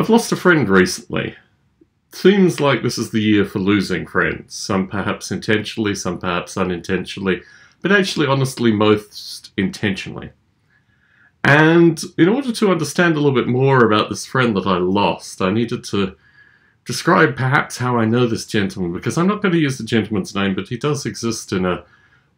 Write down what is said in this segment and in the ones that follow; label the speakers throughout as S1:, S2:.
S1: I've lost a friend recently. Seems like this is the year for losing friends. Some perhaps intentionally, some perhaps unintentionally, but actually, honestly, most intentionally. And in order to understand a little bit more about this friend that I lost, I needed to describe perhaps how I know this gentleman, because I'm not going to use the gentleman's name, but he does exist in a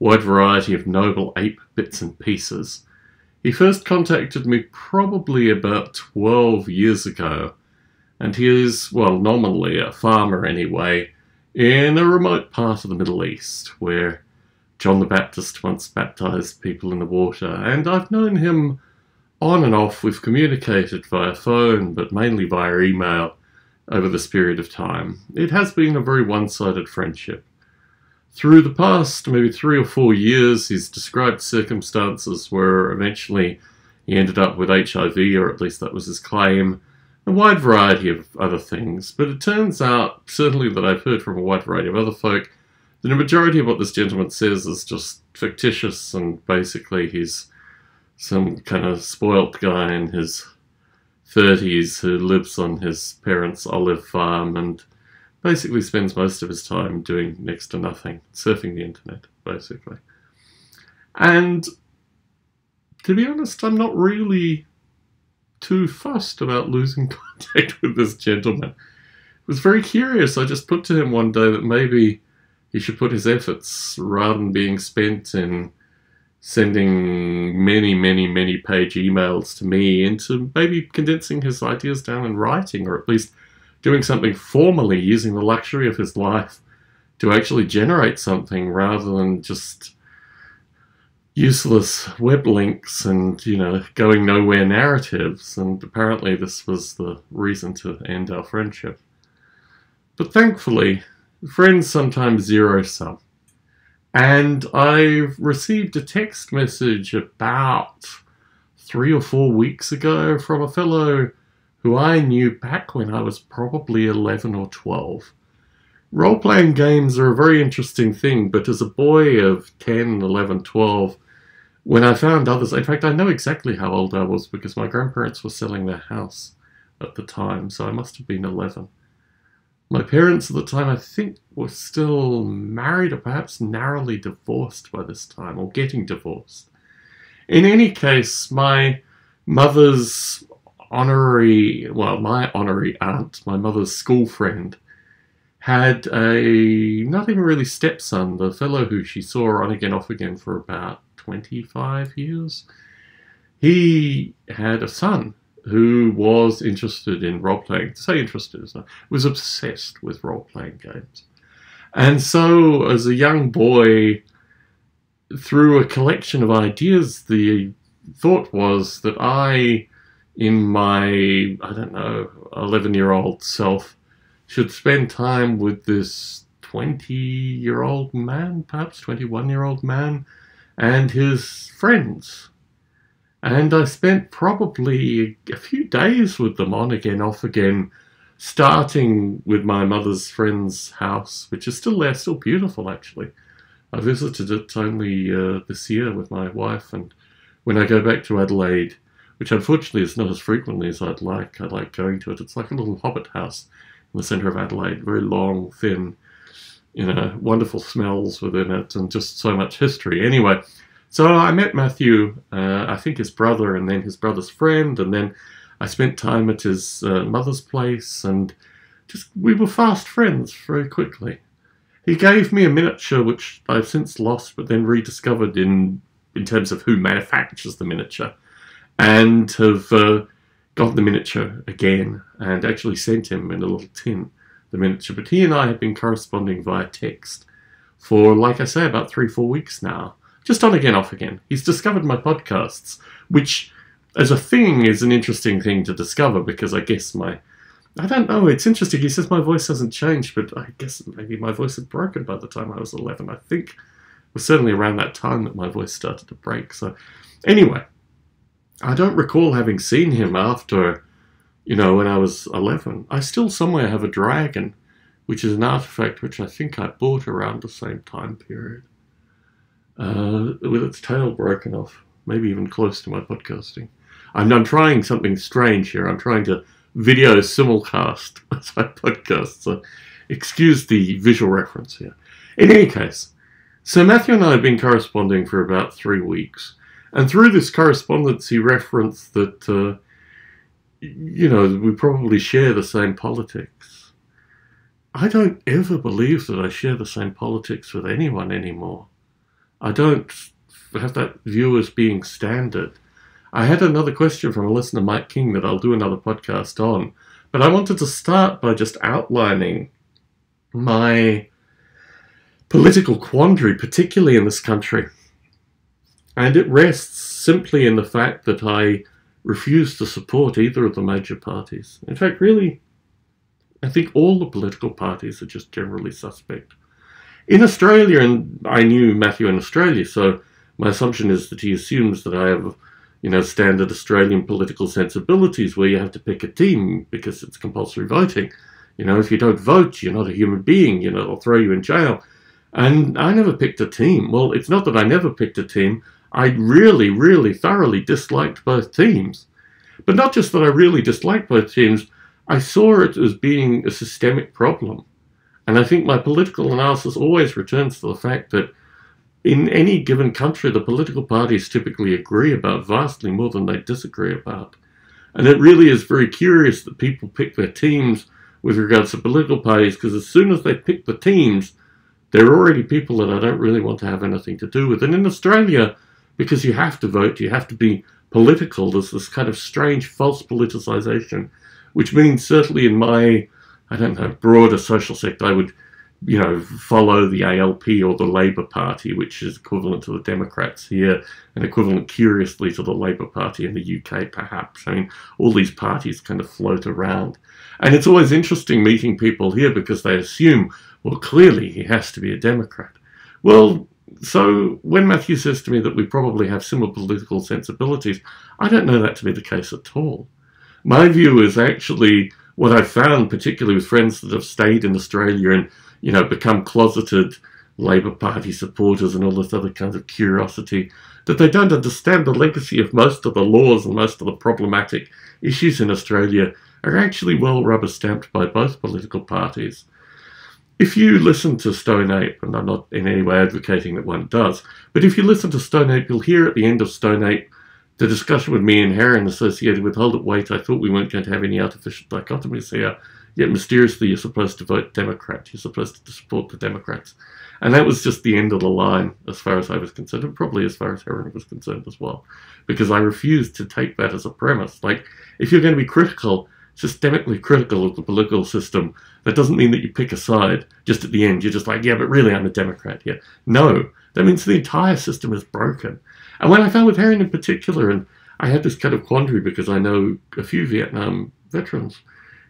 S1: wide variety of noble ape bits and pieces. He first contacted me probably about 12 years ago, and he is, well, nominally a farmer anyway, in a remote part of the Middle East, where John the Baptist once baptized people in the water, and I've known him on and off. We've communicated via phone, but mainly via email over this period of time. It has been a very one-sided friendship. Through the past maybe 3 or 4 years, he's described circumstances where eventually he ended up with HIV, or at least that was his claim, a wide variety of other things. But it turns out, certainly that I've heard from a wide variety of other folk, that the majority of what this gentleman says is just fictitious, and basically he's some kind of spoilt guy in his 30s who lives on his parents' olive farm and basically spends most of his time doing next to nothing, surfing the internet, basically. And to be honest, I'm not really too fussed about losing contact with this gentleman. I was very curious. I just put to him one day that maybe he should put his efforts, rather than being spent in sending many page emails to me, into maybe condensing his ideas down in writing, or at least doing something formally, using the luxury of his life to actually generate something rather than just useless web links and, going nowhere narratives. And apparently this was the reason to end our friendship. But thankfully, friends sometimes zero sum. And I received a text message about 3 or 4 weeks ago from a fellow who I knew back when I was probably 11 or 12. Role-playing games are a very interesting thing, but as a boy of 10, 11, 12, when I found others, in fact, I know exactly how old I was because my grandparents were selling their house at the time, so I must have been 11. My parents at the time, I think, were still married or perhaps narrowly divorced by this time, or getting divorced. In any case, my mother's my honorary aunt, my mother's school friend, had a, not even really stepson, the fellow who she saw on again, off again for about 25 years. He had a son who was interested in role-playing. To say interested, was obsessed with role-playing games. And so, as a young boy, through a collection of ideas, the thought was that I, in my, 11-year-old self, should spend time with this 20-year-old man, perhaps 21-year-old man, and his friends. And I spent probably a few days with them, on again, off again, starting with my mother's friend's house, which is still there, still beautiful, actually. I visited it only this year with my wife, and when I go back to Adelaide, which unfortunately is not as frequently as I'd like. I like going to it. It's like a little hobbit house in the centre of Adelaide, very long, thin, wonderful smells within it, and just so much history. Anyway, so I met Matthew, I think his brother, and then his brother's friend, and then I spent time at his mother's place, and we were fast friends very quickly. He gave me a miniature, which I've since lost, but then rediscovered in terms of who manufactures the miniature, and have got the miniature again, and actually sent him in a little tin, the miniature. But he and I have been corresponding via text for, like I say, about 3 or 4 weeks now. Just on again, off again. He's discovered my podcasts, which, as a thing, is an interesting thing to discover, because I guess I don't know, it's interesting. He says my voice hasn't changed, but I guess maybe my voice had broken by the time I was 11. I think it was certainly around that time that my voice started to break. So, anyway, I don't recall having seen him after, when I was 11. I still somewhere have a dragon, which is an artifact which I think I bought around the same time period, with its tail broken off, maybe even close to my podcasting. I'm trying something strange here. I'm trying to video simulcast as I podcast, so excuse the visual reference here. In any case, so Matthew and I have been corresponding for about 3 weeks, and through this correspondence he referenced that, we probably share the same politics. I don't ever believe that I share the same politics with anyone anymore. I don't have that view as being standard. I had another question from a listener, Mike King, that I'll do another podcast on, but I wanted to start by just outlining my political quandary, particularly in this country. And it rests simply in the fact that I refuse to support either of the major parties. In fact, really, I think all the political parties are just generally suspect. In Australia, and I knew Matthew in Australia, so my assumption is that he assumes that I have, standard Australian political sensibilities where you have to pick a team because it's compulsory voting. If you don't vote, you're not a human being, they'll throw you in jail. And I never picked a team. Well, it's not that I never picked a team. I really, really thoroughly disliked both teams. But not just that I really disliked both teams, I saw it as being a systemic problem. And I think my political analysis always returns to the fact that in any given country, the political parties typically agree about vastly more than they disagree about. And it really is very curious that people pick their teams with regards to political parties, because as soon as they pick the teams, there are already people that I don't really want to have anything to do with. And in Australia, because you have to vote, you have to be political, there's this kind of strange false politicisation, which means certainly in my, broader social sector, I would, follow the ALP or the Labour Party, which is equivalent to the Democrats here, and equivalent, curiously, to the Labour Party in the UK, perhaps. I mean, all these parties kind of float around. And it's always interesting meeting people here because they assume, well, clearly he has to be a Democrat. Well, so when Matthew says to me that we probably have similar political sensibilities, I don't know that to be the case at all. My view is actually what I've found, particularly with friends that have stayed in Australia and, become closeted Labour Party supporters and all this other kinds of curiosity, that they don't understand the legacy of most of the laws and most of the problematic issues in Australia are actually well rubber-stamped by both political parties. If you listen to Stone Ape, and I'm not in any way advocating that one does, but if you listen to Stone Ape, you'll hear at the end of Stone Ape the discussion with me and Heron associated with, hold it, wait, I thought we weren't going to have any artificial dichotomies here, yet mysteriously you're supposed to vote Democrat, you're supposed to support the Democrats. And that was just the end of the line as far as I was concerned, and probably as far as Heron was concerned as well, because I refused to take that as a premise. Like, if you're going to be critical, systemically critical of the political system, that doesn't mean that you pick a side just at the end. You're just like, yeah, but really I'm a Democrat here. No, that means the entire system is broken. And when I found with Heron in particular, and I had this kind of quandary because I know a few Vietnam veterans,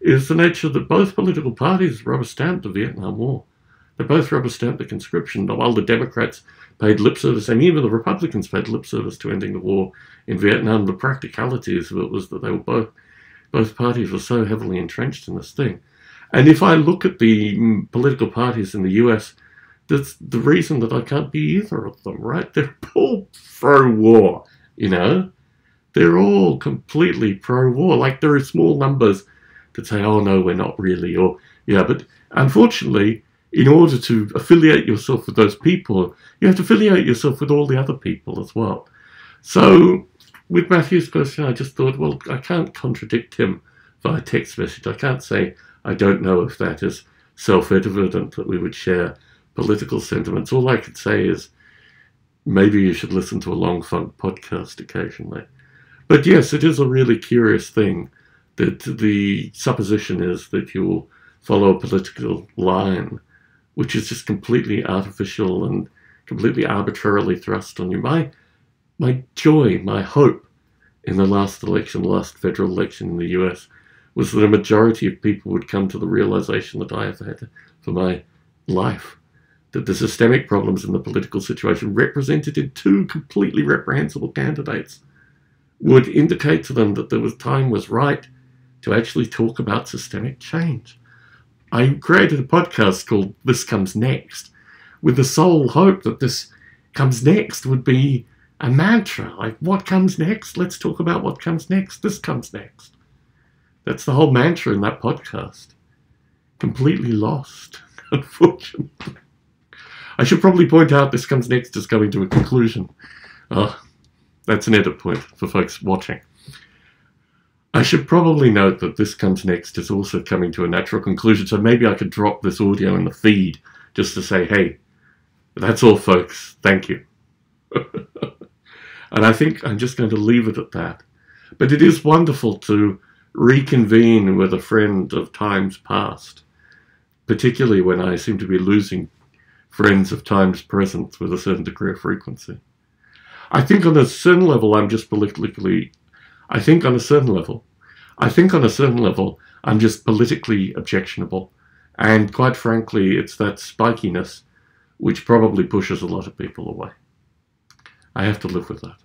S1: is the nature that both political parties rubber-stamped the Vietnam War. They both rubber-stamped the conscription. While the Democrats paid lip service, and even the Republicans paid lip service to ending the war in Vietnam, the practicalities of it was that they were both parties were so heavily entrenched in this thing. And if I look at the political parties in the US, that's the reason that I can't be either of them, right? They're all pro-war, They're all completely pro-war. Like, there are small numbers that say, oh, no, we're not really, or, yeah, but unfortunately, in order to affiliate yourself with those people, you have to affiliate yourself with all the other people as well. So, with Matthew's question, I just thought, well, I can't contradict him via text message. I can't say, I don't know if that is self-evident that we would share political sentiments. All I could say is, maybe you should listen to a long fun podcast occasionally. But yes, it is a really curious thing that the supposition is that you'll follow a political line, which is just completely artificial and completely arbitrarily thrust on you. My joy, my hope in the last election, the last federal election in the US, was that a majority of people would come to the realization that I have had for my life, that the systemic problems in the political situation represented in two completely reprehensible candidates would indicate to them that time was right to actually talk about systemic change. I created a podcast called This Comes Next, with the sole hope that this comes next would be a mantra. Like, what comes next? Let's talk about what comes next. This comes next. That's the whole mantra in that podcast. Completely lost, unfortunately. I should probably point out this comes next is coming to a conclusion. That's an edit point for folks watching. I should probably note that this comes next is also coming to a natural conclusion, so maybe I could drop this audio in the feed just to say, hey, that's all, folks. Thank you. And I think I'm just going to leave it at that. But it is wonderful to reconvene with a friend of times past, particularly when I seem to be losing friends of times present with a certain degree of frequency. I think on a certain level, I'm just politically... I think on a certain level, I'm just politically objectionable. And quite frankly, it's that spikiness which probably pushes a lot of people away. I have to live with that.